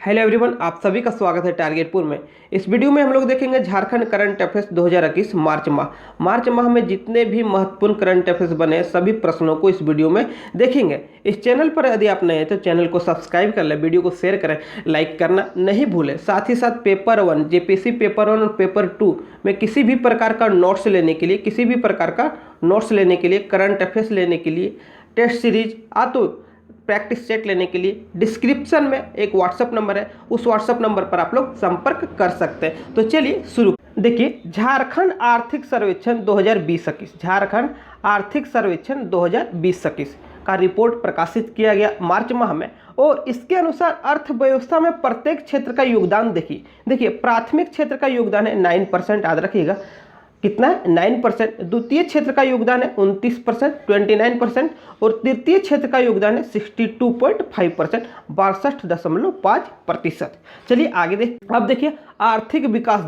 Hello everyone, आप सभी का स्वागत है टारगेटपुर में। इस वीडियो में हम लोग देखेंगे झारखंड करंट अफेयर्स 2021 मार्च माह में जितने भी महत्वपूर्ण करंट अफेयर्स बने सभी प्रश्नों को इस वीडियो में देखेंगे। इस चैनल पर यदि आप नए हैं तो चैनल को सब्सक्राइब कर लें, वीडियो को शेयर करें, लाइक करना नहीं भूलें। साथ ही साथ पेपर 1 जेपीएससी पेपर 1 और पेपर 2 में किसी भी प्रकार का नोट्स लेने के लिए करंट अफेयर्स लेने के लिए, टेस्ट सीरीज तो प्रैक्टिस सेट लेने के लिए डिस्क्रिप्शन में एक व्हाट्सअप नंबर है, उस व्हाट्सअप नंबर पर आप लोग संपर्क कर सकते हैं। तो चलिए शुरू। देखिए, झारखंड आर्थिक सर्वेक्षण 2020-21 झारखंड आर्थिक सर्वेक्षण 2020-21 का रिपोर्ट प्रकाशित किया गया मार्च माह में, और इसके अनुसार अर्थव्यवस्था में प्रत्येक क्षेत्र का योगदान देखिए प्राथमिक क्षेत्र का योगदान है 9%, याद रखिएगा कितना है 9%। द्वितीय क्षेत्र का योगदान है 29% 29%, और तृतीय क्षेत्र का योगदान है 62.5% 62.5%। चलिए आगे देख। अब देखिए आर्थिक विकास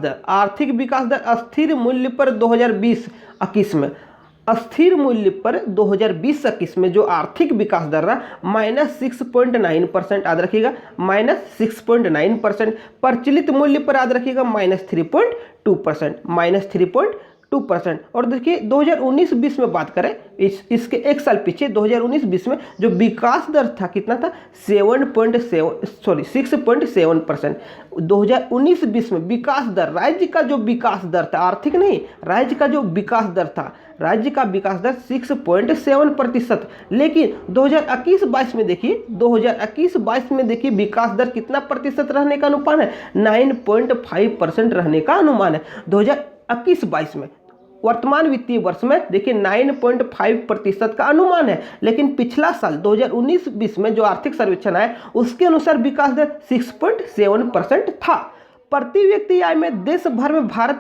दर स्थिर मूल्य पर 2020-21 में, स्थिर मूल्य पर 2020-21 में जो आर्थिक विकास दर रहा -6.9%, याद रखिएगा -6.9%। प्रचलित मूल्य पर याद रखिएगा -3.2%। और देखिए 2019-20 में बात करें, इसके एक साल पीछे 2019-20 में जो विकास दर था कितना था 6.7%। 2019-20 में विकास दर, राज्य का जो विकास दर था, आर्थिक नहीं, राज्य का जो विकास दर था, राज्य का विकास दर 6.7%। लेकिन 2021-22 में देखिए, 2021-22 में देखिए विकास दर कितना प्रतिशत रहने का अनुमान है, 9.5% रहने का अनुमान है 2021-22 में। वर्तमान वित्तीय वर्ष में देखिए 9.5% का अनुमान है, लेकिन पिछला साल 2019-20 में जो आर्थिक सर्वेक्षण आया उसके अनुसार विकास दर 6.7% था। प्रति व्यक्ति आय में देश भर में भारत,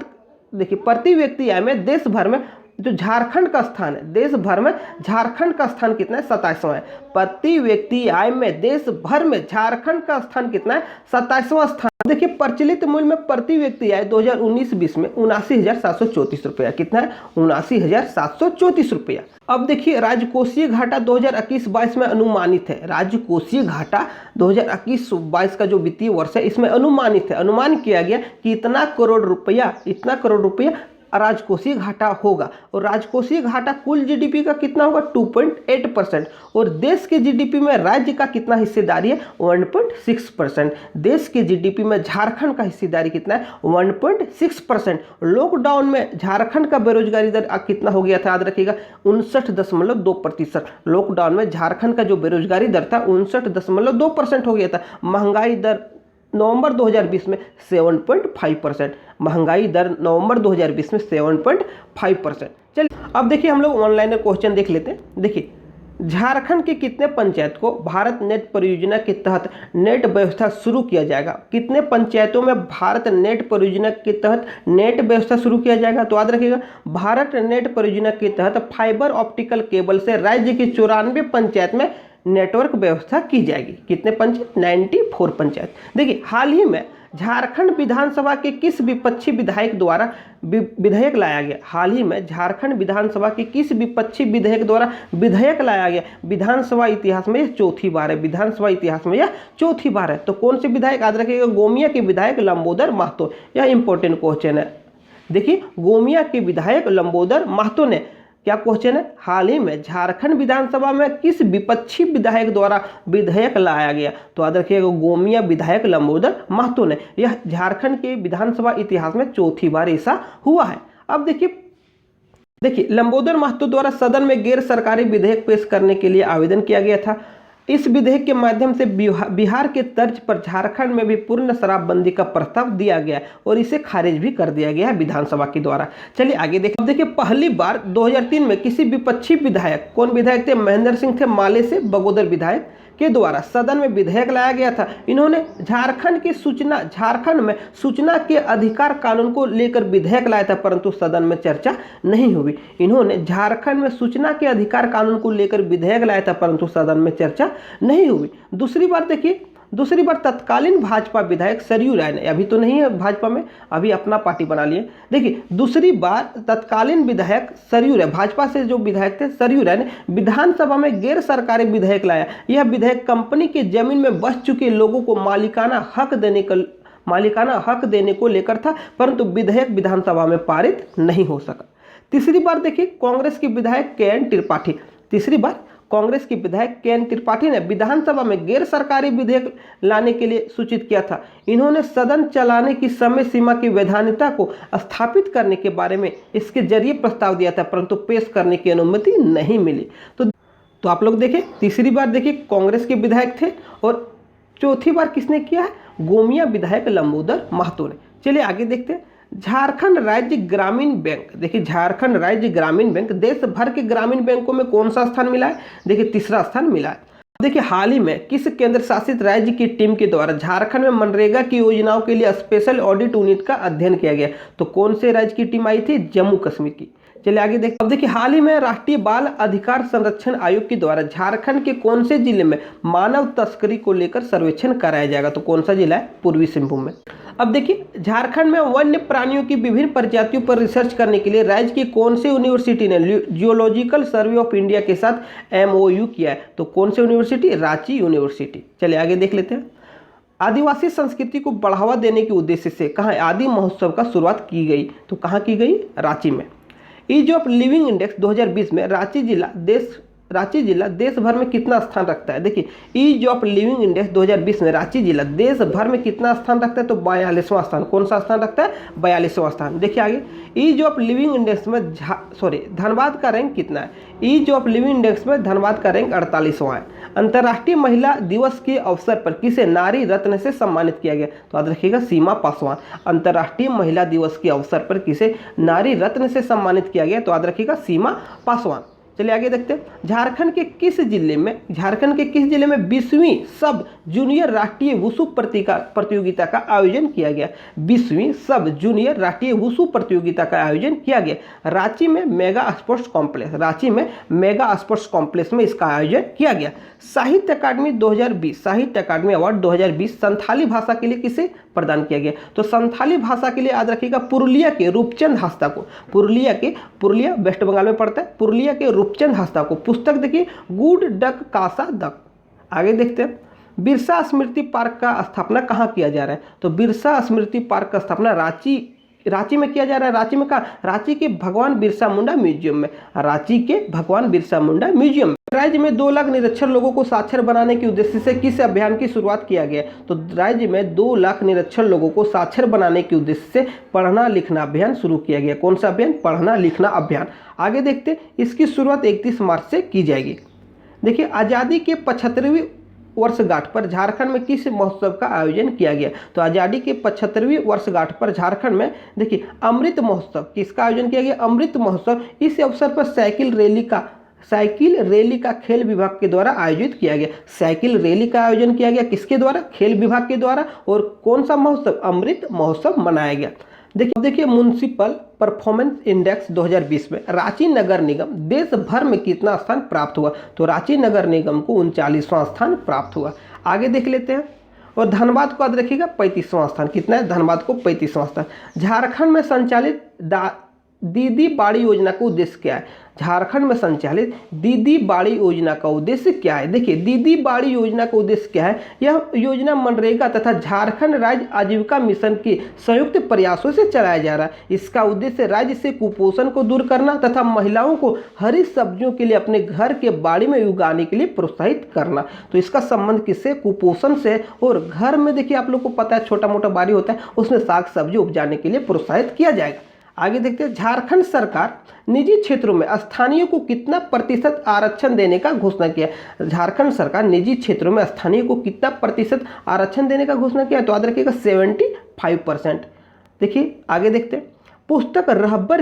देखिए प्रति व्यक्ति आय में देश भर में जो झारखंड का स्थान है, देश भर में झारखंड का स्थान कितना है 27वां है। प्रति व्यक्ति आय में देश भर में झारखंड का स्थान कितना है 27वां स्थान। देखिए प्रचलित मूल्य में प्रति व्यक्ति आय 2019-20 में 79,734 रुपया, कितना है 79,734 रुपया। अब देखिए राजकोषीय घाटा 2021-22 में अनुमानित है, राजकोषीय घाटा 2021-22 का जो वित्तीय वर्ष है इसमें अनुमानित है, अनुमान किया गया कि इतना करोड़ रुपया राजकोषीय घाटा होगा। और राजकोषीय घाटा कुल जीडीपी का कितना होगा 2.8%, और देश के जीडीपी में राज्य का कितना हिस्सेदारी है 1.6%। देश के जीडीपी में झारखंड का हिस्सेदारी कितना है 1.6%। लॉकडाउन में झारखंड का बेरोजगारी दर कितना हो गया था, याद रखिएगा 59.2%। लॉकडाउन में झारखंड का जो बेरोजगारी दर था 59.2% हो गया था। महंगाई दर नवंबर 2020 में 7.5%, महंगाई दर नवंबर 2020 में 7.5%। चलिए अब देखिए हम लोग ऑनलाइन क्वेश्चन देख लेते हैं। देखिए झारखंड के कितने पंचायत को भारत नेट परियोजना के तहत नेट व्यवस्था शुरू किया जाएगा, कितने पंचायतों में भारत नेट परियोजना के तहत नेट व्यवस्था शुरू किया जाएगा, तो याद रखिएगा भारत नेट परियोजना के तहत फाइबर ऑप्टिकल केबल से राज्य की 94 पंचायत में नेटवर्क व्यवस्था की जाएगी। कितने पंचायत 94 पंचायत। देखिए हाल ही में झारखंड विधानसभा के किस विपक्षी विधायक द्वारा विधेयक लाया गया, हाल ही में झारखंड विधानसभा के किस विपक्षी विधेयक द्वारा विधेयक लाया गया। विधानसभा इतिहास में यह चौथी बार है, विधानसभा इतिहास में यह चौथी बार है। तो कौन से विधायक, याद रखिएगा गोमिया के विधायक लंबोदर महतो, यह इंपॉर्टेंट क्वेश्चन है। देखिए गोमिया के विधायक लंबोदर महतो ने, क्या क्वेश्चन है, हाल ही में झारखंड विधानसभा में किस विपक्षी विधायक द्वारा विधेयक लाया गया, तो याद रखिएगा गोमिया विधायक लंबोदर महतो ने। यह झारखंड के विधानसभा इतिहास में चौथी बार ऐसा हुआ है। अब देखिए लंबोदर महतो द्वारा सदन में गैर सरकारी विधेयक पेश करने के लिए आवेदन किया गया था। इस विधेयक के माध्यम से बिहार के तर्ज पर झारखंड में भी पूर्ण शराबबंदी का प्रस्ताव दिया गया और इसे खारिज भी कर दिया गया है विधानसभा के द्वारा। चलिए आगे देखिए। अब देखिए पहली बार 2003 में किसी विपक्षी विधायक, कौन विधायक थे, महेंद्र सिंह थे माले से बगोदर विधायक के द्वारा सदन में विधेयक लाया गया था। इन्होंने झारखंड में सूचना के अधिकार कानून को लेकर विधेयक लाया था, परंतु सदन में चर्चा नहीं हुई। इन्होंने झारखंड में सूचना के अधिकार कानून को लेकर विधेयक लाया था, परंतु सदन में चर्चा नहीं हुई। दूसरी बार देखिए दूसरी बार तत्कालीन भाजपा विधायक सरयू राय ने, अभी तो नहीं है भाजपा में, अभी अपना पार्टी बना लिए। देखिए दूसरी बार तत्कालीन विधायक सरयू राय, भाजपा से जो विधायक थे सरयू राय ने विधानसभा में गैर सरकारी विधेयक लाया। यह विधेयक कंपनी के जमीन में बस चुके लोगों को मालिकाना हक देने को लेकर था, परंतु विधेयक विधानसभा में पारित नहीं हो सका। तीसरी बार देखिए कांग्रेस के विधायक के.एन. त्रिपाठी, तीसरी बार कांग्रेस के विधायक के.एन. त्रिपाठी ने विधानसभा में गैर सरकारी विधेयक लाने के लिए सूचित किया था। इन्होंने सदन चलाने की समय सीमा की वैधानिकता को स्थापित करने के बारे में इसके जरिए प्रस्ताव दिया था, परंतु पेश करने की अनुमति नहीं मिली। तो आप लोग देखें, तीसरी बार देखिए कांग्रेस के विधायक थे और चौथी बार किसने किया है, गोमिया विधायक लंबोदर महतो ने। चलिए आगे देखते हैं। झारखंड राज्य ग्रामीण बैंक, देखिए झारखंड राज्य ग्रामीण बैंक देश भर के ग्रामीण बैंकों में कौन सा स्थान मिला है, देखिए तीसरा स्थान मिला है। देखिए हाल ही में किस केंद्र शासित राज्य की टीम के द्वारा झारखंड में मनरेगा की योजनाओं के लिए स्पेशल ऑडिट यूनिट का अध्ययन किया गया, तो कौन से राज्य की टीम आई थी, जम्मू कश्मीर की। चलिए आगे देखते। अब देखिए हाल ही में राष्ट्रीय बाल अधिकार संरक्षण आयोग के द्वारा झारखंड के कौन से जिले में मानव तस्करी को लेकर सर्वेक्षण कराया जाएगा, तो कौन सा जिला है, पूर्वी सिंहभूम में। अब देखिए झारखंड में वन्य प्राणियों की विभिन्न प्रजातियों पर रिसर्च करने के लिए राज्य की कौन सी यूनिवर्सिटी ने जियोलॉजिकल सर्वे ऑफ इंडिया के साथ MOU किया है, तो कौन सी यूनिवर्सिटी, रांची यूनिवर्सिटी। चलिए आगे देख लेते हैं। आदिवासी संस्कृति को बढ़ावा देने के उद्देश्य से कहाँ आदि महोत्सव का शुरुआत की गई, तो कहाँ की गई, रांची में। ईज ऑफ लिविंग इंडेक्स 2020 में रांची जिला देश भर में कितना स्थान रखता है, देखिए ईज ऑफ लिविंग इंडेक्स 2020 में रांची जिला देश भर में कितना स्थान रखता है, तो 42वां स्थान। कौन सा स्थान रखता है, 42वां स्थान। देखिए आगे ईज ऑफ लिविंग इंडेक्स में धनबाद का रैंक कितना है, ईज ऑफ लिविंग इंडेक्स में धनबाद का रैंक 48वां है। अंतर्राष्ट्रीय महिला दिवस के अवसर पर किसे नारी रत्न से सम्मानित किया गया, तो याद रखिएगा सीमा पासवान। अंतर्राष्ट्रीय महिला दिवस के अवसर पर किसे नारी रत्न से सम्मानित किया गया, तो याद रखिएगा सीमा पासवान। चलिए आगे देखते हैं। झारखंड के किस जिले में 20वीं सब जूनियर राष्ट्रीय वुशु प्रतियोगिता का आयोजन किया गया, 20वीं सब जूनियर राष्ट्रीय वुशु प्रतियोगिता का आयोजन किया गया रांची में मेगा स्पोर्ट्स कॉम्प्लेक्स में इसका आयोजन किया गया। साहित्य अकादमी 2020 साहित्य अकादमी अवार्ड 2020 संथाली भाषा के लिए किसे प्रदान किया गया, तो संथाली भाषा के लिए याद रखिएगा पुरुलिया के रूपचंद हंसदा को, पुरुलिया वेस्ट बंगाल में पड़ता है, पुरुलिया के रूपचंद हंसदा को। पुस्तक देखिए गुड डक कासा डक। आगे देखते हैं। बिरसा स्मृति पार्क का स्थापना कहाँ किया जा रहा है, तो बिरसा स्मृति पार्क का स्थापना रांची में किया जा रहा है। रांची में कहा, रांची के भगवान बिरसा मुंडा म्यूजियम में, रांची के भगवान बिरसा मुंडा म्यूजियम। राज्य में 2 लाख निरक्षर लोगों को साक्षर बनाने के उद्देश्य से किस अभियान की शुरुआत किया गया, तो राज्य में 2 लाख निरक्षर लोगों को साक्षर बनाने के उद्देश्य से पढ़ना लिखना अभियान शुरू किया गया। कौन सा अभियान, पढ़ना लिखना अभियान। आगे देखते, इसकी शुरुआत 31 मार्च से की जाएगी। देखिए आज़ादी के 75वीं वर्षगांठ पर झारखंड में किस महोत्सव का आयोजन किया गया, तो आज़ादी के 75वीं वर्षगांठ पर झारखंड में देखिए अमृत महोत्सव, किसका आयोजन किया गया, अमृत महोत्सव। इस अवसर पर साइकिल रैली का खेल विभाग के द्वारा आयोजित किया गया। साइकिल रैली का आयोजन किया गया किसके द्वारा, खेल विभाग के द्वारा। और कौन सा महोत्सव, अमृत महोत्सव मनाया गया। देखिए म्युनिसिपल परफॉर्मेंस इंडेक्स 2020 में रांची नगर निगम देश भर में कितना स्थान प्राप्त हुआ, तो रांची नगर निगम को 39वां स्थान प्राप्त हुआ। आगे देख लेते हैं। और धनबाद को याद रखिएगा 35वां स्थान। कितना है, धनबाद को 35वां स्थान। झारखंड में संचालित दीदी बाड़ी योजना का उद्देश्य क्या है, झारखंड में संचालित दीदी बाड़ी योजना का उद्देश्य क्या है। देखिए दीदी बाड़ी योजना का उद्देश्य क्या है, यह योजना मनरेगा तथा झारखंड राज्य आजीविका मिशन के संयुक्त प्रयासों से चलाया जा रहा है। इसका उद्देश्य राज्य से कुपोषण को दूर करना तथा महिलाओं को हरी सब्जियों के लिए अपने घर के बाड़ी में उगाने के लिए प्रोत्साहित करना। तो इसका संबंध किससे, कुपोषण से। और घर में देखिए आप लोग को पता है छोटा मोटा बाड़ी होता है, उसमें साग सब्जी उपजाने के लिए प्रोत्साहित किया जाएगा। आगे देखते हैं। झारखंड सरकार निजी क्षेत्रों में स्थानीय को कितना प्रतिशत आरक्षण देने का घोषणा किया, झारखंड सरकार निजी क्षेत्रों में स्थानीय को कितना प्रतिशत आरक्षण देने का घोषणा किया, तो याद रखिएगा 75%। देखिए आगे देखते हैं। पुस्तक रहबर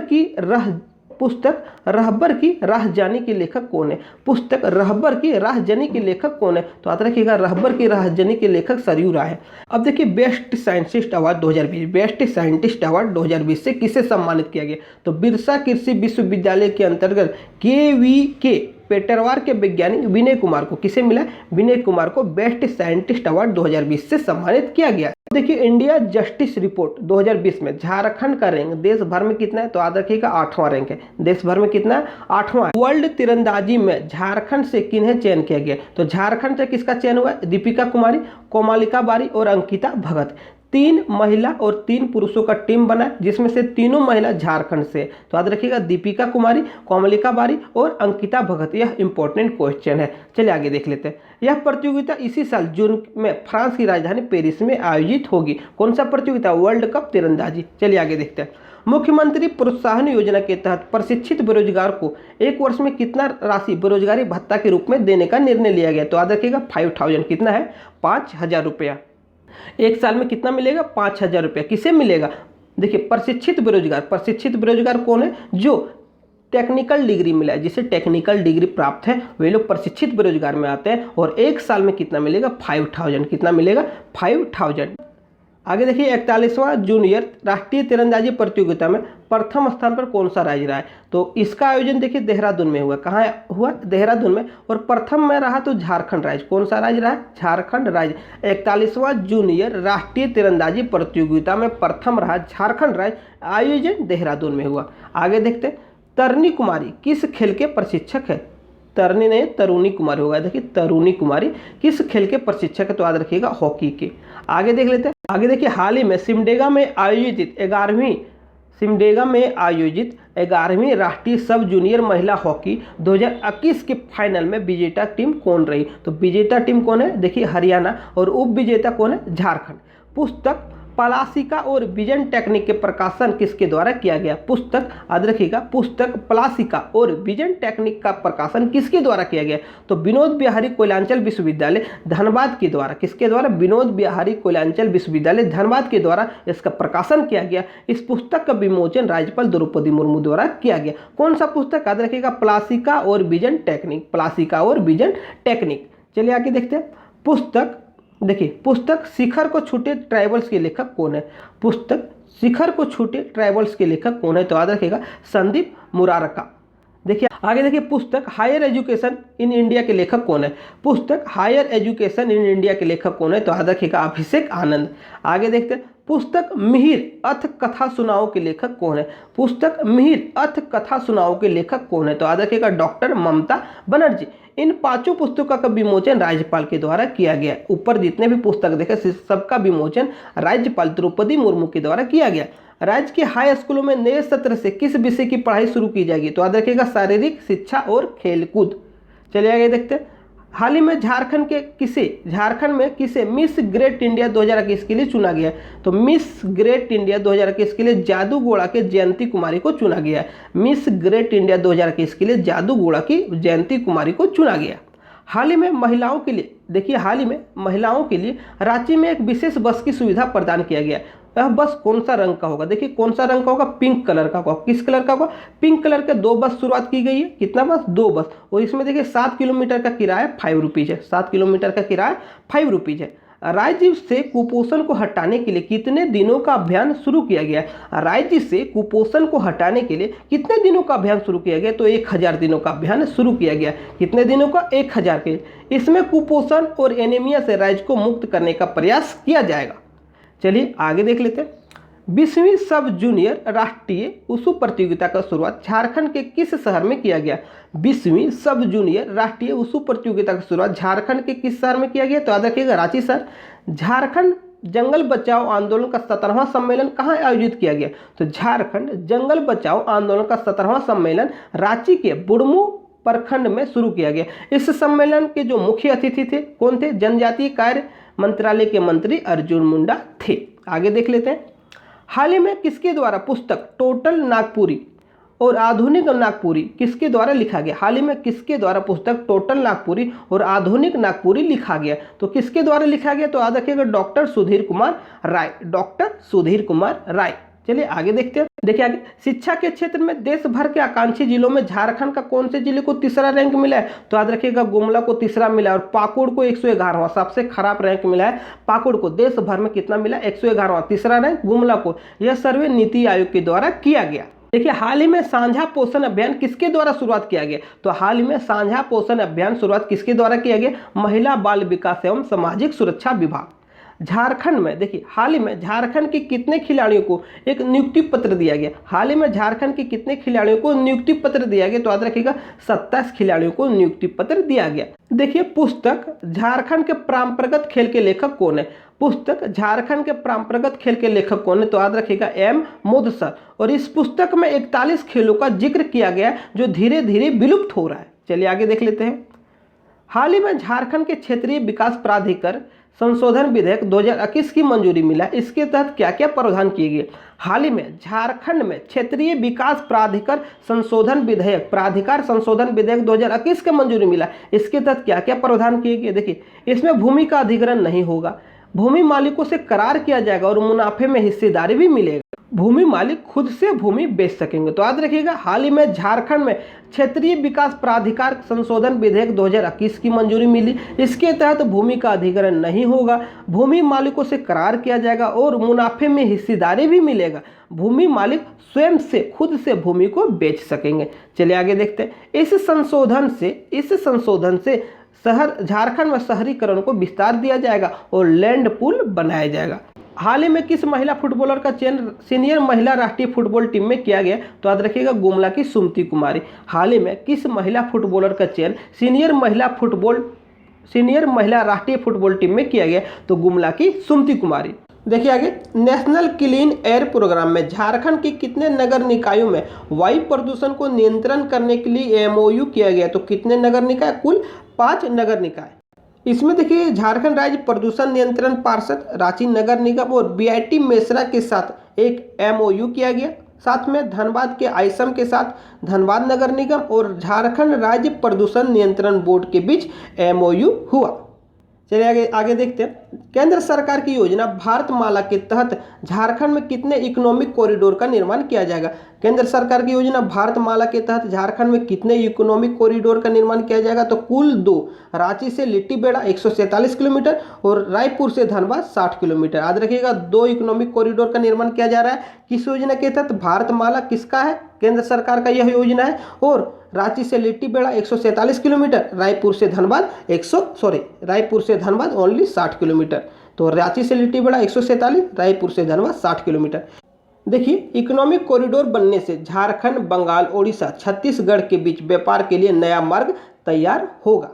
की राह जानी के लेखक कौन है, पुस्तक रहबर की राह जानी के लेखक कौन है, तो याद रखिएगा रहबर की राह जानी के लेखक सरयू राय है। अब देखिए best scientist award 2020, best scientist award 2020 से किसे सम्मानित किया गया, तो बिरसा कृषि विश्वविद्यालय के अंतर्गत पेटरवार के वैज्ञानिक विनय कुमार को, किसे मिला? विनय कुमार को बेस्ट साइंटिस्ट अवार्ड 2020 से सम्मानित किया गया। देखिए इंडिया जस्टिस रिपोर्ट 2020 में झारखंड का रैंक देश भर में कितना है? तो याद रखिएगा 8वां रैंक है। देश भर में कितना है? 8वां। वर्ल्ड तीरंदाजी में झारखंड से किन्हें चयन किया गया? तो झारखंड से किसका चयन हुआ? दीपिका कुमारी, कोमालिका बारी और अंकिता भगत। 3 महिला और 3 पुरुषों का टीम बना, जिसमें से तीनों महिला झारखंड से। तो याद रखिएगा दीपिका कुमारी, कोमलिका बारी और अंकिता भगत। यह इंपॉर्टेंट क्वेश्चन है। चलिए आगे देख लेते हैं। यह प्रतियोगिता इसी साल जून में फ्रांस की राजधानी पेरिस में आयोजित होगी। कौन सा प्रतियोगिता? वर्ल्ड कप तीरंदाजी। चलिए आगे देखते हैं। मुख्यमंत्री प्रोत्साहन योजना के तहत प्रशिक्षित बेरोजगार को एक वर्ष में कितना राशि बेरोजगारी भत्ता के रूप में देने का निर्णय लिया गया? तो याद रखिएगा 5000। कितना है? 5000 रुपया। एक साल में कितना मिलेगा? 5000 रुपया। किसे मिलेगा? देखिए प्रशिक्षित बेरोजगार। प्रशिक्षित बेरोजगार कौन है? जो टेक्निकल डिग्री मिला है, जिसे टेक्निकल डिग्री प्राप्त है, वे लोग प्रशिक्षित बेरोजगार में आते हैं। और एक साल में कितना मिलेगा? 5000। कितना मिलेगा? 5000। आगे देखिए 41वां जूनियर राष्ट्रीय तीरंदाजी प्रतियोगिता में प्रथम स्थान पर कौन सा राज्य रहा है? तो इसका आयोजन देखिए देहरादून में हुआ। कहाँ हुआ? देहरादून में। और प्रथम में रहा तो झारखंड राज्य। कौन सा राज्य रहा? झारखंड राज्य। 41वां जूनियर राष्ट्रीय तीरंदाजी प्रतियोगिता में प्रथम रहा झारखंड राज्य। आयोजन देहरादून में हुआ। आगे देखते हैं। तरनी कुमारी किस खेल के प्रशिक्षक है? तरनी नहीं, तरुणी कुमारी होगा। देखिए तरुणी कुमारी किस खेल के प्रशिक्षक है? तो याद रखिएगा हॉकी के। आगे देख लेते हैं। आगे देखिए हाल ही में सिमडेगा में आयोजित 11वीं राष्ट्रीय सब जूनियर महिला हॉकी 2021 के फाइनल में विजेता टीम कौन रही? तो विजेता टीम कौन है? देखिए हरियाणा। और उप विजेता कौन है? झारखंड। पुस्तक पलासिका और विजन टेक्निक के प्रकाशन किसके द्वारा किया गया? पुस्तक याद रखिएगा, पुस्तक पलासिका और विजन टेक्निक का प्रकाशन किसके द्वारा किया गया? तो विनोद बिहारी कोयलांचल विश्वविद्यालय धनबाद के द्वारा। किसके द्वारा? विनोद बिहारी कोयलांचल विश्वविद्यालय धनबाद के द्वारा इसका प्रकाशन किया गया। इस पुस्तक का विमोचन राज्यपाल द्रौपदी मुर्मू द्वारा किया गया। कौन सा पुस्तक? याद रखिएगा पलासिका और विजन टेक्निक। पलासिका और विजन टेक्निक। चलिए आगे देखते हैं। पुस्तक देखिए पुस्तक शिखर को छूटे ट्राइबल्स के लेखक कौन है? पुस्तक शिखर को छूटे ट्राइबल्स के लेखक कौन है? तो याद रखिएगा संदीप मुरारका। देखिए आगे देखिए पुस्तक हायर एजुकेशन इन इंडिया के लेखक कौन है? पुस्तक हायर एजुकेशन इन इंडिया के लेखक कौन है? तो याद रखिएगा अभिषेक आनंद। आगे देखते हैं। पुस्तक मिहिर अथ कथा सुनाओ के लेखक कौन है? पुस्तक मिहिर अथ कथा सुनाओ के लेखक कौन है? तो याद रखिएगा डॉक्टर ममता बनर्जी। इन 5 पुस्तकों का विमोचन राज्यपाल के द्वारा किया गया। ऊपर जितने भी पुस्तक देखे सबका विमोचन राज्यपाल द्रौपदी मुर्मू के द्वारा किया गया। राज्य के हाई स्कूलों में नए सत्र से किस विषय की पढ़ाई शुरू की जाएगी? तो याद रखिएगा शारीरिक शिक्षा और खेलकूद। चलिए आगे देखते हैं। हाल ही में झारखंड में किसे मिस ग्रेट इंडिया 2021 के लिए चुना गया? तो मिस ग्रेट इंडिया 2021 के लिए जादूगोड़ा के जयंती कुमारी को चुना गया। मिस ग्रेट इंडिया 2021 के लिए जादूगोड़ा की जयंती कुमारी को चुना गया। हाल ही में महिलाओं के लिए देखिए रांची में एक विशेष बस की सुविधा प्रदान किया गया। यह बस कौन सा रंग का होगा? देखिए कौन सा रंग का होगा? पिंक कलर का होगा। किस कलर का होगा? पिंक कलर के 2 बस शुरुआत की गई है। कितना बस? 2 बस। और इसमें देखिए 7 किलोमीटर का किराया 5 रुपीज़ है। 7 किलोमीटर का किराया 5 रुपीज़ है। राज्य से कुपोषण को हटाने के लिए कितने दिनों का अभियान शुरू किया गया? राज्य से कुपोषण को हटाने के लिए कितने दिनों का अभियान शुरू किया गया? तो 1000 दिनों का अभियान शुरू किया गया। कितने दिनों का? 1000 के। इसमें कुपोषण और एनीमिया से राज्य को मुक्त करने का प्रयास किया जाएगा। चलिए आगे देख लेते हैं। 20वीं सब जूनियर राष्ट्रीय वुशु प्रतियोगिता का शुरुआत झारखंड के किस शहर में किया गया? 20वीं सब जूनियर राष्ट्रीय वुशु प्रतियोगिता का शुरुआत झारखंड के किस शहर में किया गया? तो याद रखिएगा रांची शहर। झारखंड जंगल बचाओ आंदोलन का 17वां सम्मेलन कहाँ आयोजित किया गया? तो झारखंड जंगल बचाओ आंदोलन का 17वां सम्मेलन रांची के बुढ़मू प्रखंड में शुरू किया गया। इस सम्मेलन के जो मुख्य अतिथि थे कौन थे? जनजातीय कार्य मंत्रालय के मंत्री अर्जुन मुंडा थे। आगे देख लेते हैं। हाल ही में किसके द्वारा पुस्तक टोटल नागपुरी और आधुनिक नागपुरी किसके द्वारा लिखा गया? हाल ही में किसके द्वारा पुस्तक टोटल नागपुरी और आधुनिक नागपुरी लिखा गया? तो किसके द्वारा लिखा गया? तो याद रखिएगा डॉक्टर सुधीर कुमार राय। डॉक्टर सुधीर कुमार राय। चलिए आगे देखते हैं। देखिए आगे शिक्षा के क्षेत्र में देश भर के आकांक्षी जिलों में झारखंड का कौन से जिले को तीसरा रैंक मिला है? तो याद रखिएगा गुमला को तीसरा मिला है और पाकुड़ को 111वां सबसे खराब रैंक मिला है। पाकुड़ को देश भर में कितना मिला? 111वां तीसरा रैंक गुमला को। यह सर्वे नीति आयोग के द्वारा किया गया। देखिए हाल ही में साझा पोषण अभियान किसके द्वारा शुरुआत किया गया? तो हाल ही में साझा पोषण अभियान शुरुआत किसके द्वारा किया गया? महिला बाल विकास एवं सामाजिक सुरक्षा विभाग। झारखंड में देखिए हाल ही में झारखंड के कितने खिलाड़ियों को एक नियुक्ति पत्र दिया गया? हाल ही में झारखंड के कितने खिलाड़ियों को नियुक्ति पत्र दिया गया? तो याद रखिएगा 27 खिलाड़ियों को नियुक्ति पत्र दिया गया। देखिए पुस्तक झारखंड के परंपरागत खेल के लेखक कौन है? पुस्तक झारखंड के परंपरागत खेल के लेखक कौन है? तो याद रखिएगा एम मुदस्सर। और इस पुस्तक में 41 खेलों का जिक्र किया गया जो धीरे धीरे विलुप्त हो रहा है। चलिए आगे देख लेते हैं। हाल ही में झारखंड के क्षेत्रीय विकास प्राधिकार संशोधन विधेयक 2021 की मंजूरी मिला। इसके तहत क्या क्या प्रावधान किए गए? हाल ही में झारखंड में क्षेत्रीय विकास प्राधिकार संशोधन विधेयक 2021 की मंजूरी मिला। इसके तहत क्या क्या प्रावधान किए गए? देखिए इसमें भूमि का अधिग्रहण नहीं होगा, भूमि मालिकों से करार किया जाएगा और मुनाफे में हिस्सेदारी भी मिलेगा। भूमि मालिक खुद से भूमि बेच सकेंगे। तो याद रखिएगा हाल ही में झारखंड में क्षेत्रीय विकास प्राधिकार संशोधन विधेयक 2021 की मंजूरी मिली। इसके तहत भूमि का अधिग्रहण नहीं होगा, भूमि मालिकों से करार किया जाएगा और मुनाफे में हिस्सेदारी भी मिलेगा। भूमि मालिक स्वयं से खुद से भूमि को बेच सकेंगे। चलिए आगे देखते हैं। इस संशोधन से झारखंड में शहरीकरण को विस्तार दिया जाएगा और लैंड पूल बनाया जाएगा। हाल ही में किस महिला फुटबॉलर का चयन सीनियर महिला राष्ट्रीय फुटबॉल टीम में किया गया? तो याद रखिएगा गुमला की सुमति कुमारी। हाल ही में किस महिला फुटबॉलर का चयन सीनियर महिला राष्ट्रीय फुटबॉल टीम में किया गया? तो गुमला की सुमति कुमारी। देखिए आगे, नेशनल क्लीन एयर प्रोग्राम में झारखंड के कितने नगर निकायों में वायु प्रदूषण को नियंत्रण करने के लिए एमओयू किया गया? तो कितने नगर निकाय? कुल 5 नगर निकाय। इसमें देखिए झारखंड राज्य प्रदूषण नियंत्रण पार्षद, रांची नगर निगम और बीआईटी मेसरा के साथ एक एमओयू किया गया। साथ में धनबाद के आइसम के साथ धनबाद नगर निगम और झारखंड राज्य प्रदूषण नियंत्रण बोर्ड के बीच एमओयू हुआ। चलिए आगे देखते हैं। केंद्र सरकार की योजना भारतमाला के तहत झारखंड में कितने इकोनॉमिक कॉरिडोर का निर्माण किया जाएगा? केंद्र सरकार की योजना भारतमाला के तहत झारखंड में कितने इकोनॉमिक कॉरिडोर का निर्माण किया जाएगा? तो कुल 2, रांची से लिट्टीबेड़ा 147 किलोमीटर और रायपुर से धनबाद 60 किलोमीटर। याद रखिएगा 2 इकोनॉमिक कॉरिडोर का निर्माण किया जा रहा है। किस योजना के तहत? भारतमाला किसका है? केंद्र सरकार का यह योजना है। और रांची से लिट्टीबेड़ा 147 किलोमीटर, रायपुर से धनबाद ओनली 60 किलोमीटर। तो रांची से लिट्टीबेड़ा 147, रायपुर से धनबाद 60 किलोमीटर। देखिए इकोनॉमिक कॉरिडोर बनने से झारखंड, बंगाल, ओडिशा, छत्तीसगढ़ के बीच व्यापार के लिए नया मार्ग तैयार होगा।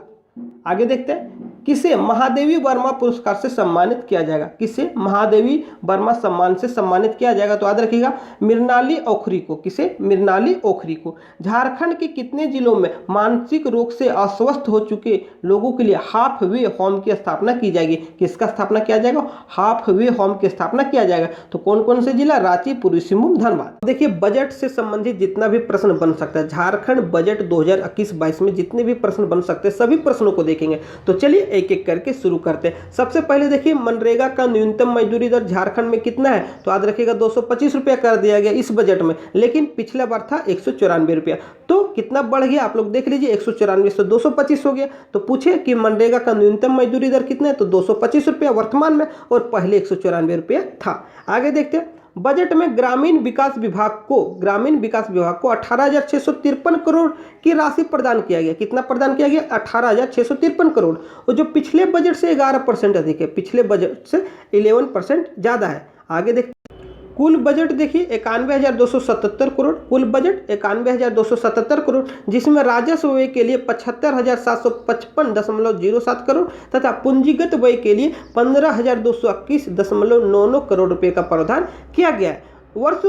आगे देखते हैं। किसे महादेवी वर्मा पुरस्कार से सम्मानित किया जाएगा? किसे महादेवी वर्मा सम्मान से सम्मानित किया जाएगा? तो याद रखिएगा मृणाली औखरी को। किसे? मृणाली औखरी को। झारखंड के कितने जिलों में मानसिक रोग से अस्वस्थ हो चुके लोगों के लिए हाफ वे होम की स्थापना की जाएगी? किसका स्थापना किया जाएगा? हाफ वे होम की स्थापना किया जाएगा। तो कौन कौन से जिला? रांची, पूर्वी सिंहभूम, धनबाद। देखिए बजट से संबंधित जितना भी प्रश्न बन सकता है, झारखंड बजट 2021-22 में जितने भी प्रश्न बन सकते हैं सभी प्रश्नों को देखेंगे। तो चलिए एक एक करके शुरू करते हैं। सबसे पहले देखिए मनरेगा का न्यूनतम मजदूरी दर झारखंड में कितना है? तो याद रखिएगा 225 रुपया कर दिया गया इस बजट में, लेकिन पिछला बार था 194 रुपया। तो कितना बढ़ गया आप लोग देख लीजिए, 194 से 225 हो गया। तो पूछे कि मनरेगा का न्यूनतम मजदूरी दर कितना है? तो 225 रुपया वर्तमान में, और पहले 194 रुपया था। आगे देखते हैं। बजट में ग्रामीण विकास विभाग को 18,653 करोड़ की राशि प्रदान किया गया। कितना प्रदान किया गया? 18,653 करोड़, और जो पिछले बजट से 11% अधिक है, पिछले बजट से 11% ज़्यादा है। आगे देखते कुल बजट देखिए 91,277 करोड़, कुल बजट 91,277 करोड़, जिसमें राजस्व व्यय के लिए 75,755.07 करोड़ तथा पूंजीगत व्यय के लिए 15,221.99 करोड़ रुपए का प्रावधान किया गया है। वर्ष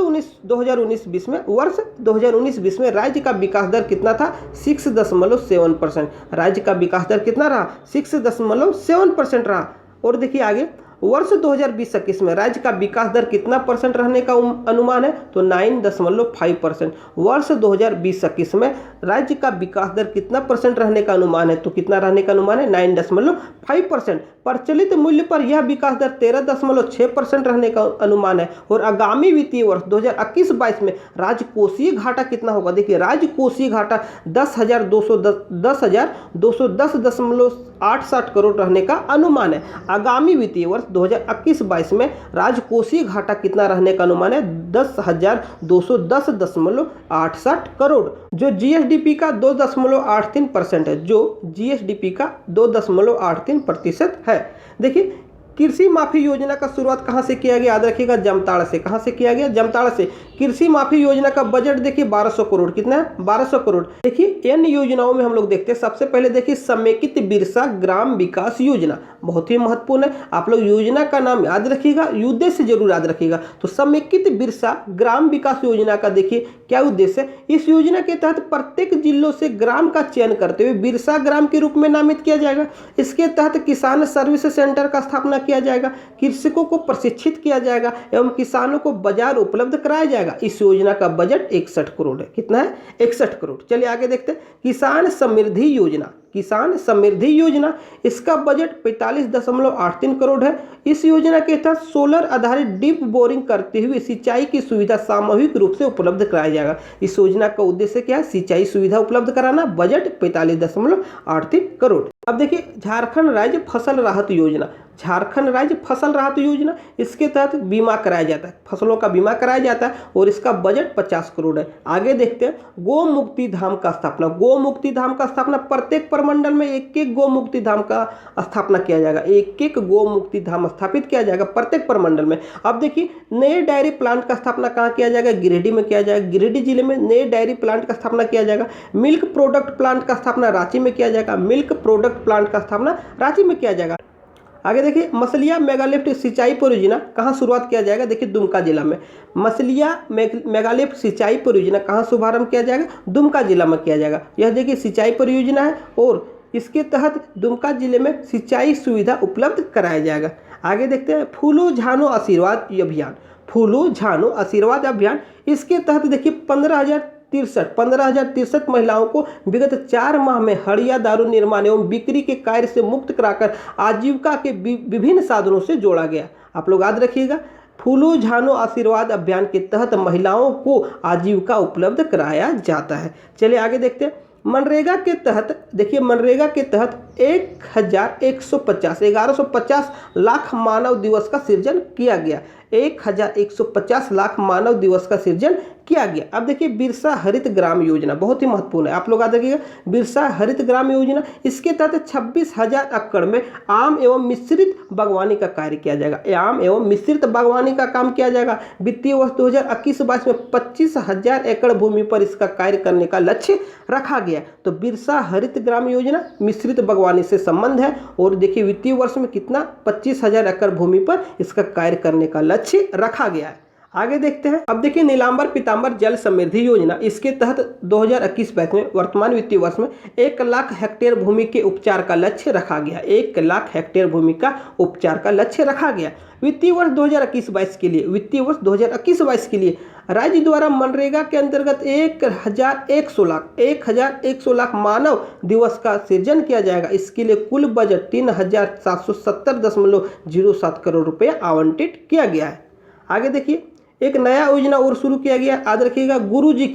2019-20 में राज्य का विकास दर कितना था? 6.7%। राज्य का विकास दर कितना रहा? 6.7% रहा। और देखिए आगे वर्ष 2020-21 में राज्य का विकास दर कितना परसेंट रहने का अनुमान है? तो 9.5%। वर्ष 2020-21 में राज्य का विकास दर कितना परसेंट रहने का अनुमान है? तो कितना रहने का अनुमान है? 9.5%। प्रचलित मूल्य पर यह विकास दर 13.6% रहने का अनुमान है। और आगामी वित्तीय वर्ष 2021-22 में राजकोषीय घाटा कितना होगा? देखिए राजकोषीय घाटा 10,210.68 करोड़ रहने का अनुमान है। आगामी वित्तीय वर्ष 2021-22 में राजकोषीय घाटा कितना रहने का अनुमान है? 10,210.68 करोड़, जो जीएसडीपी का 2.83% है, जो जीएसडीपी का 2.83% है। देखिए कृषि माफी योजना का शुरुआत कहाँ से किया गया? याद रखिएगा जामताड़ा से। कहाँ से किया गया? जामताड़ा से। कृषि माफी योजना का बजट देखिए 1200 करोड़। कितना है? 1200 करोड़। देखिए इन योजनाओं में हम लोग देखते हैं, सबसे पहले देखिए समेकित बिरसा ग्राम विकास योजना, बहुत ही महत्वपूर्ण है। आप लोग योजना का नाम याद रखिएगा, उद्देश्य जरूर याद रखिएगा। तो समेकित बिरसा ग्राम विकास योजना का देखिए क्या उद्देश्य है? इस योजना के तहत प्रत्येक जिलों से ग्राम का चयन करते हुए बिरसा ग्राम के रूप में नामित किया जाएगा। इसके तहत किसान सर्विस सेंटर का स्थापना किया जाएगा, कृषकों को प्रशिक्षित किया जाएगा एवं किसानों को बाजार उपलब्ध कराया जाएगा। इस योजना का बजट 61 करोड़ है। कितना है? 61 करोड़। चलिए आगे देखते हैं किसान समृद्धि योजना। किसान समृद्धि योजना, इसका बजट 45.83 करोड़ है। इस योजना के तहत सोलर आधारित डीप बोरिंग करते हुए सिंचाई की सुविधा सामूहिक रूप से उपलब्ध कराया जाएगा। इस योजना का उद्देश्य क्या है? सिंचाई सुविधा उपलब्ध कराना। बजट 45.83 करोड़। अब देखिए झारखंड राज्य फसल राहत योजना। झारखंड राज्य फसल राहत योजना, इसके तहत बीमा कराया जाता है, फसलों का बीमा कराया जाता है और इसका बजट 50 करोड़ है। आगे देखते हैं गो मुक्ति धाम का स्थापना। गो मुक्ति धाम का स्थापना, प्रत्येक प्रमंडल में एक गो मुक्ति धाम का स्थापना किया जाएगा। एक गो मुक्ति धाम स्थापित किया जाएगा प्रत्येक प्रमंडल में। अब देखिए नए डायरी प्लांट का स्थापना कहाँ किया जाएगा? गिरिडीह में किया जाएगा। गिरिडीह जिले में नए डायरी प्लांट का स्थापना किया जाएगा। मिल्क प्रोडक्ट प्लांट का स्थापना रांची में किया जाएगा। मिल्क प्रोडक्ट प्लांट का स्थापना रांची में किया जाएगा। आगे देखिए मसलिया मेगालिफ्ट सिंचाई परियोजना कहाँ शुरुआत किया जाएगा? देखिए दुमका जिला में। मसलिया मेगालिफ्ट सिंचाई परियोजना कहाँ शुभारंभ किया जाएगा? दुमका जिला में किया जाएगा। यह देखिए सिंचाई परियोजना है और इसके तहत दुमका जिले में सिंचाई सुविधा उपलब्ध कराया जाएगा। आगे देखते हैं फूलो झानो आशीर्वाद अभियान। फूलो झानो आशीर्वाद अभियान, इसके तहत देखिए 15,063 महिलाओं को विगत 4 माह में हड़िया दारू निर्माण एवं बिक्री के कार्य से मुक्त कराकर आजीविका के विभिन्न साधनों से जोड़ा गया। आप लोग याद रखिएगा, फूलो झानो आशीर्वाद अभियान के तहत महिलाओं को आजीविका उपलब्ध कराया जाता है। चलिए आगे देखते हैं मनरेगा के तहत। देखिए मनरेगा के तहत 1150 लाख मानव दिवस का सृजन किया गया। 1150 लाख मानव दिवस का सृजन किया गया। अब देखिए बिरसा हरित ग्राम योजना, बहुत ही महत्वपूर्ण है। आप लोग याद रखिएगा बिरसा हरित ग्राम योजना, इसके तहत 26,000 एकड़ में आम एवं मिश्रित बागवानी का कार्य किया जाएगा। आम एवं मिश्रित बागवानी का काम किया जाएगा। वित्तीय वर्ष 2021-22 में 25,000 एकड़ भूमि पर इसका कार्य करने का लक्ष्य रखा गया। तो बिरसा हरित ग्राम योजना मिश्रित बागवानी से संबंध है और देखिए वित्तीय वर्ष में कितना 25,000 एकड़ भूमि पर इसका कार्य करने का लक्ष्य रखा गया है। आगे देखते हैं। अब देखिए नीलांबर पीतांबर जल समृद्धि योजना, इसके तहत 2021-22 में वर्तमान वित्तीय वर्ष में 1 लाख हेक्टेयर भूमि के उपचार का लक्ष्य रखा गया। 1 लाख हेक्टेयर भूमि का उपचार का लक्ष्य रखा गया। वित्तीय वर्ष 2021-22 के लिए, वित्तीय वर्ष 2021-22 के लिए राज्य द्वारा मनरेगा के अंतर्गत 1,100 लाख मानव दिवस का सृजन किया जाएगा। इसके लिए कुल बजट 3,770.07 करोड़ रुपये आवंटित किया गया है। आगे देखिए एक नया योजना और शुरू किया गया, याद रखिएगा गुरुजी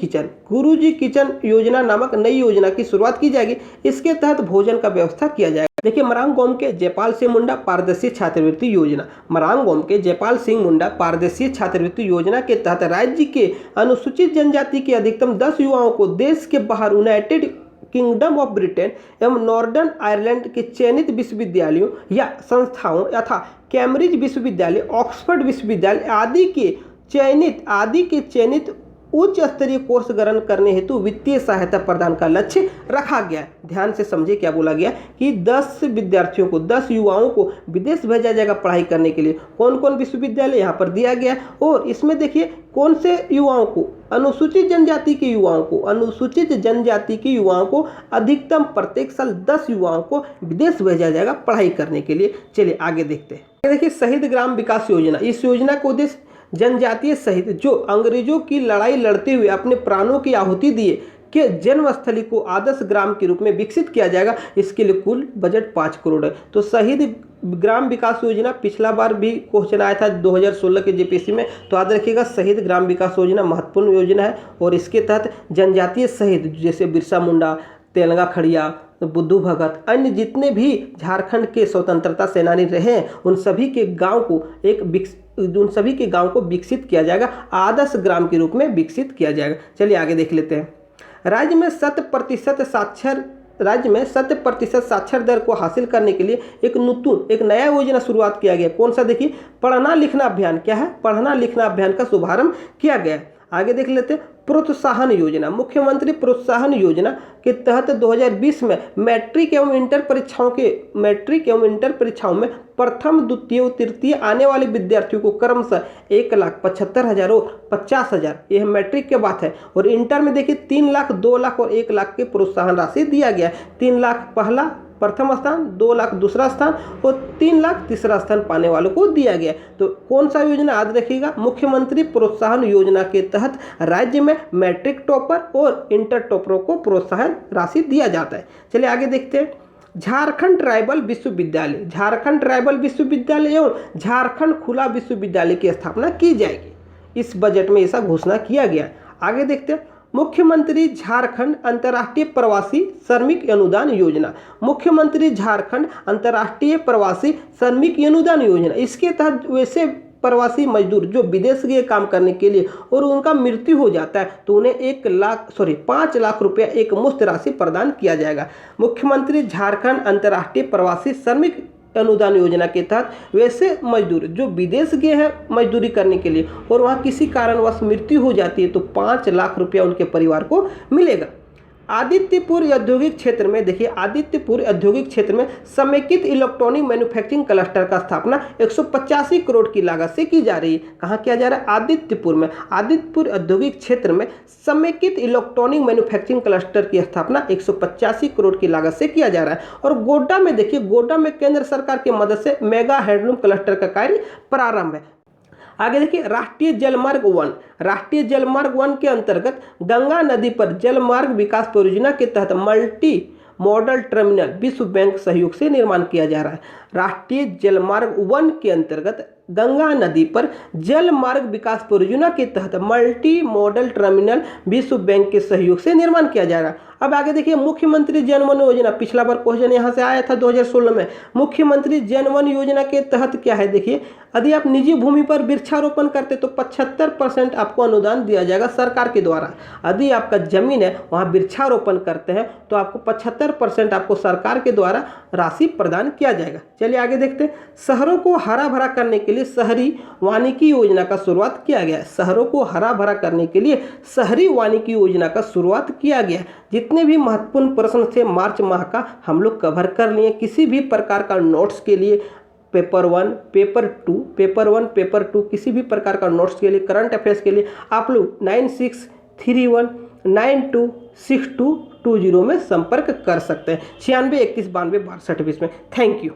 किचन योजना नामक नई योजना की शुरुआत की जाएगी। इसके तहत भोजन का व्यवस्था किया जाएगा। देखिए मरांग गांव के जयपाल सिंह मुंडा पारदर्शी छात्रवृत्ति योजना। मरांग गांव के जयपाल सिंह मुंडा पारदर्शी छात्रवृत्ति योजना के तहत राज्य के अनुसूचित जनजाति के अधिकतम 10 युवाओं को देश के बाहर यूनाइटेड किंगडम ऑफ ब्रिटेन एवं नॉर्दर्न आयरलैंड के चयनित विश्वविद्यालयों या संस्थाओं यथा कैम्ब्रिज विश्वविद्यालय, ऑक्सफोर्ड विश्वविद्यालय आदि के चयनित उच्च स्तरीय कोर्स ग्रहण करने हेतु वित्तीय सहायता प्रदान का लक्ष्य रखा गया है। ध्यान से समझिए क्या बोला गया कि 10 विद्यार्थियों को, 10 युवाओं को विदेश भेजा जाएगा पढ़ाई करने के लिए। कौन कौन विश्वविद्यालय यहाँ पर दिया गया और इसमें देखिए कौन से युवाओं को, अनुसूचित जनजाति के युवाओं को अधिकतम प्रत्येक साल 10 युवाओं को विदेश भेजा जाएगा पढ़ाई करने के लिए। चलिए आगे देखते हैं। देखिए शहीद ग्राम विकास योजना, इस योजना का उद्देश्य जनजातीय सहित जो अंग्रेजों की लड़ाई लड़ते हुए अपने प्राणों की आहुति दिए के जन्मस्थली को आदर्श ग्राम के रूप में विकसित किया जाएगा। इसके लिए कुल बजट 5 करोड़ है। तो शहीद ग्राम विकास योजना पिछला बार भी क्वेश्चन आया था 2016 के जेपीएससी में, तो याद रखिएगा शहीद ग्राम विकास योजना महत्वपूर्ण योजना है और इसके तहत जनजातीय शहीद जैसे बिरसा मुंडा, तेलंगा खड़िया, बुद्धू भगत, अन्य जितने भी झारखंड के स्वतंत्रता सेनानी रहे हैं उन सभी के गांव को विकसित किया जाएगा, आदर्श ग्राम के रूप में विकसित किया जाएगा। चलिए आगे देख लेते हैं। राज्य में 100% साक्षर दर को हासिल करने के लिए एक नया योजना शुरुआत किया गया। कौन सा देखिए, पढ़ना लिखना अभियान। क्या है? पढ़ना लिखना अभियान का शुभारंभ किया गया। आगे देख लेते हैं। प्रोत्साहन योजना, मुख्यमंत्री प्रोत्साहन योजना के तहत 2020 में मैट्रिक एवं इंटर परीक्षाओं में प्रथम, द्वितीय और तृतीय आने वाले विद्यार्थियों को क्रमशः 1,75,000 और 50,000, यह मैट्रिक के बात है। और इंटर में देखिए 3 लाख, 2 लाख और 1 लाख के प्रोत्साहन राशि दिया गया। 3 लाख पहला प्रथम स्थान, 2 लाख दूसरा स्थान और 3 लाख तीसरा स्थान पाने वालों को दिया गया। तो कौन सा योजना? याद रखिएगा, मुख्यमंत्री प्रोत्साहन योजना के तहत राज्य में मैट्रिक टॉपर और इंटर टॉपरों को प्रोत्साहन राशि दिया जाता है। चलिए आगे देखते हैं। झारखंड ट्राइबल विश्वविद्यालय एवं झारखंड खुला विश्वविद्यालय की स्थापना की जाएगी। इस बजट में ऐसा घोषणा किया गया। आगे देखते हैं। मुख्यमंत्री झारखंड अंतर्राष्ट्रीय प्रवासी श्रमिक अनुदान योजना, मुख्यमंत्री झारखंड अंतर्राष्ट्रीय प्रवासी श्रमिक अनुदान योजना, इसके तहत वैसे प्रवासी मजदूर जो विदेश गए काम करने के लिए और उनका मृत्यु हो जाता है तो उन्हें 5 लाख रुपया एक मुफ्त राशि प्रदान किया जाएगा। मुख्यमंत्री झारखंड अंतर्राष्ट्रीय प्रवासी श्रमिक अनुदान योजना के तहत वैसे मजदूर जो विदेश गए हैं मजदूरी करने के लिए और वहाँ किसी कारणवश मृत्यु हो जाती है तो 5 लाख रुपया उनके परिवार को मिलेगा। आदित्यपुर औद्योगिक क्षेत्र में देखिए, आदित्यपुर औद्योगिक क्षेत्र में समेकित इलेक्ट्रॉनिक मैन्युफैक्चरिंग क्लस्टर का स्थापना 185 करोड़ की लागत से की जा रही है। कहाँ किया जा रहा है? आदित्यपुर में। आदित्यपुर औद्योगिक क्षेत्र में समेकित इलेक्ट्रॉनिक मैन्युफैक्चरिंग क्लस्टर की स्थापना 185 करोड़ की लागत से किया जा रहा है। और गोड्डा में देखिए, गोड्डा में केंद्र सरकार की मदद से मेगा हैंडलूम क्लस्टर का कार्य प्रारंभ है। आगे देखिए। राष्ट्रीय जलमार्ग 1 के अंतर्गत गंगा नदी पर जलमार्ग विकास परियोजना के तहत मल्टी मॉडल टर्मिनल विश्व बैंक सहयोग से निर्माण किया जा रहा है। राष्ट्रीय जलमार्ग 1 के अंतर्गत गंगा नदी पर जल मार्ग विकास परियोजना के तहत मल्टी मॉडल टर्मिनल विश्व बैंक के सहयोग से निर्माण किया जा रहा है। अब आगे देखिए। मुख्यमंत्री जनवन योजना, पिछला बार क्वेश्चन यहाँ से आया था 2016 में। मुख्यमंत्री जनवन योजना के तहत क्या है? देखिए, यदि आप निजी भूमि पर वृक्षारोपण करते तो 75% आपको अनुदान दिया जाएगा सरकार के द्वारा। यदि आपका जमीन है वहाँ वृक्षारोपण करते हैं तो आपको 75% आपको सरकार के द्वारा राशि प्रदान किया जाएगा। चलिए आगे देखते हैं। शहरों को हरा भरा करने के लिए शहरी वानिकी योजना का शुरुआत किया गया है। शहरों को हरा भरा करने के लिए शहरी वानिकी योजना का शुरुआत किया गया। जितने भी महत्वपूर्ण प्रश्न थे मार्च माह का हम लोग कवर कर लिए। किसी भी प्रकार का नोट्स के लिए पेपर 1, पेपर 2 किसी भी प्रकार का नोट्स के लिए, करंट अफेयर्स के लिए आप लोग 9631926220 में संपर्क कर सकते हैं। 96 21 92 62 20 में। Thank you.